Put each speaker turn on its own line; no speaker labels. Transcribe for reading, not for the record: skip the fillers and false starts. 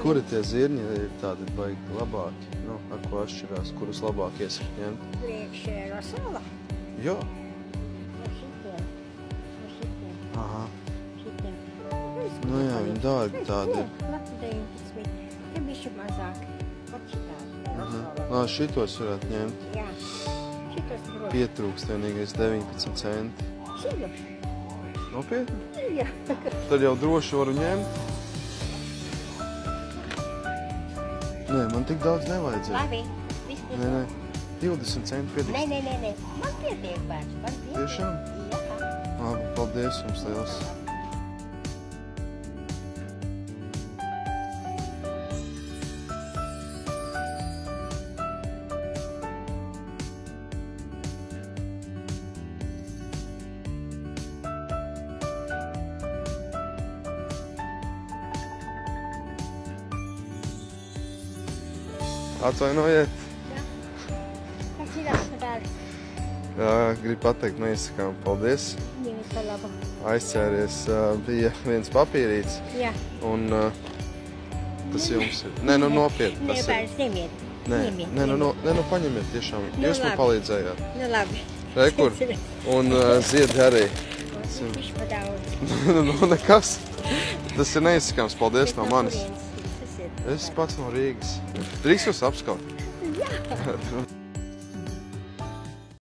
Kuri tie zirņi ir tādi baigi labāki? Nu, ar ko atšķirās? Kurus labāk iesaka ņemt?
Priekš Rosala.
Jo.
No šitiem.
Aha.
Šitiem.
Nu jā, viņi dārgi tādi ir.
Latu 19. Te bišķi mazāk. Ot šitādi. Rosala.
Šitos varētu ņemt.
Jā. Šitos droši.
Pietrūkst vienīgais 19 centi.
Šitos.
Nopietni?
Jā.
Tad jau droši varu ņemt. Nē, man tik daudz nevajadzēja.
Labi. Viss pietiek.
Nē, 20 centi pietiks.
Nē. Man pietiek, bērns. Man pietiek.
Tiešām?
Jā.
Labi, paldies jums liels. Atvainojiet.
Kas ir atpakaļ?
Jā, gribu pateikt, neizsakām paldies.
Viņam ir pa labu.
Aizķēries, bija viens papīrīts.
Jā.
Un tas jums ir. Nē, nu nopietni.
Nē, bērns, ņemiet.
Nē, nu paņemiet tiešām. Jūs man palīdzējāt.
Nu labi.
Rekur. Un ziedi arī.
Viņš pa daudz.
Nu nekas. Tas ir neizsakāms. Paldies no manis.
kurienes tas ir?
Es pats no Rīgas. Drīkst jūs apskaut?
Jā.